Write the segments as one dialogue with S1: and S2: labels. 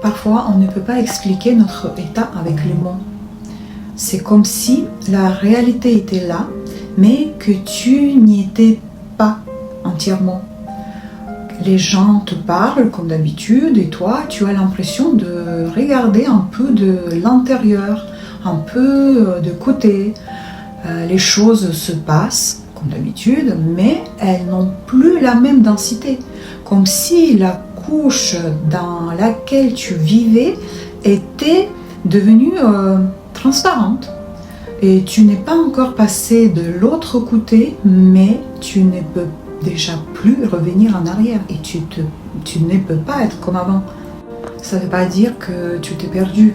S1: Parfois, on ne peut pas expliquer notre état avec les mots. C'est comme si la réalité était là, mais que tu n'y étais pas entièrement. Les gens te parlent comme d'habitude et toi, tu as l'impression de regarder un peu de l'intérieur, un peu de côté. Les choses se passent comme d'habitude, mais elles n'ont plus la même densité. Comme si la couche dans laquelle tu vivais était devenue transparente. Et tu n'es pas encore passé de l'autre côté, mais tu ne peux déjà plus revenir en arrière et tu ne peux pas être comme avant. Ça ne veut pas dire que tu t'es perdu.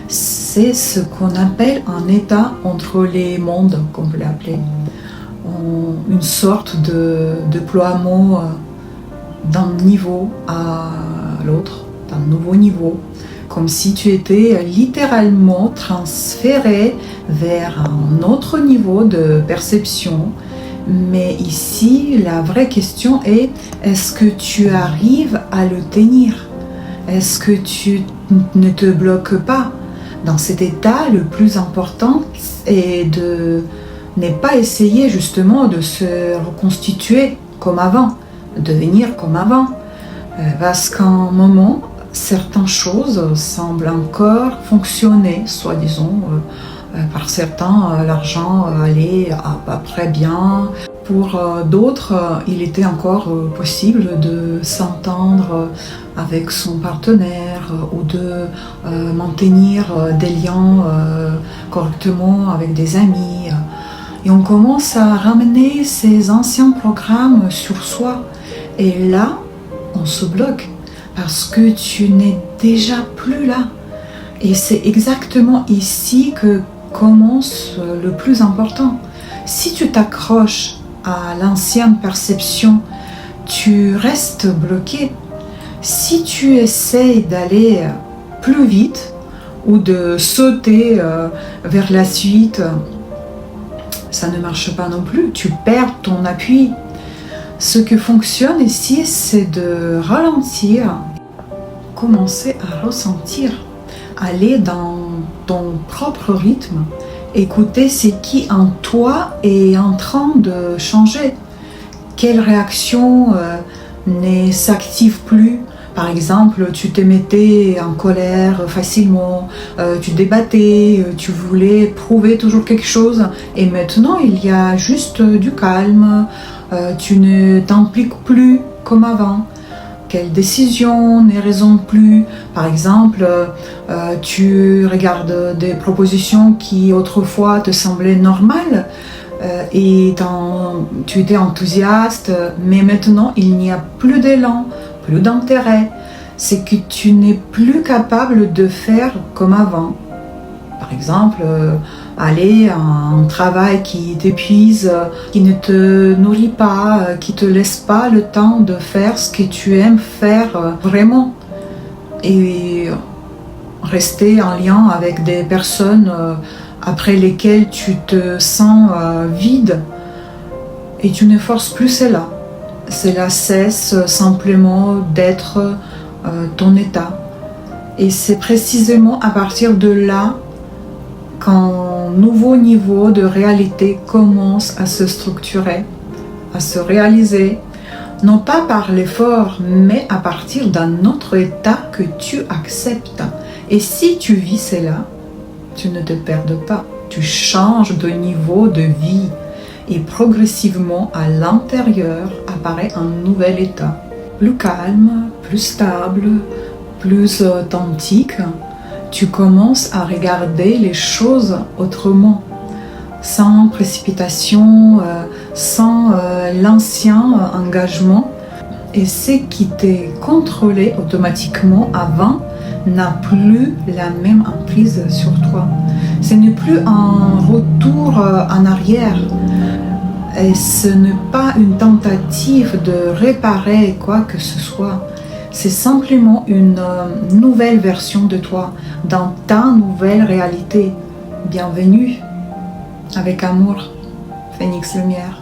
S1: C'est ce qu'on appelle un état entre les mondes, qu'on peut l'appeler. Une sorte de déploiement d'un niveau à l'autre, d'un nouveau niveau. Comme si tu étais littéralement transféré vers un autre niveau de perception. Mais ici, la vraie question est, est-ce que tu arrives à le tenir? Est-ce que tu ne te bloques pas? Dans cet état, le plus important est de ne pas essayer justement de se reconstituer comme avant, devenir comme avant. Parce qu'à un moment, certaines choses semblent encore fonctionner, soi-disant, par certains, l'argent allait à peu près bien. Pour d'autres, il était encore possible de s'entendre avec son partenaire ou de maintenir des liens correctement avec des amis. Et on commence à ramener ces anciens programmes sur soi. Et là, on se bloque parce que tu n'es déjà plus là. Et c'est exactement ici que commence le plus important. Si tu t'accroches à l'ancienne perception, tu restes bloqué. Si tu essayes d'aller plus vite ou de sauter vers la suite, ça ne marche pas non plus. Tu perds ton appui. Ce qui fonctionne ici, c'est de ralentir, commencer à ressentir, aller dans ton propre rythme, écouter ce qui en toi est en train de changer. Quelle réaction ne s'active plus? Par exemple, tu te mettais en colère facilement, tu débattais, tu voulais prouver toujours quelque chose. Et maintenant, il y a juste du calme, tu ne t'impliques plus comme avant. Quelle décision ne résonne plus? Par exemple, tu regardes des propositions qui autrefois te semblaient normales et tu étais enthousiaste, mais maintenant il n'y a plus d'élan, plus d'intérêt. C'est que tu n'es plus capable de faire comme avant. Par exemple, aller à un travail qui t'épuise, qui ne te nourrit pas, qui ne te laisse pas le temps de faire ce que tu aimes faire vraiment. Et rester en lien avec des personnes après lesquelles tu te sens vide. Et tu ne forces plus cela. Cela cesse simplement d'être ton état. Et c'est précisément à partir de là qu'un nouveau niveau de réalité commence à se structurer, à se réaliser, non pas par l'effort, mais à partir d'un autre état que tu acceptes. Et si tu vis cela, tu ne te perds pas, tu changes de niveau de vie et progressivement à l'intérieur apparaît un nouvel état, plus calme, plus stable, plus authentique. Tu commences à regarder les choses autrement, sans précipitation, sans l'ancien engagement. Et ce qui t'est contrôlé automatiquement avant n'a plus la même emprise sur toi. Ce n'est plus un retour en arrière. Et ce n'est pas une tentative de réparer quoi que ce soit. C'est simplement une nouvelle version de toi, dans ta nouvelle réalité. Bienvenue, avec amour, Phénix Lumière.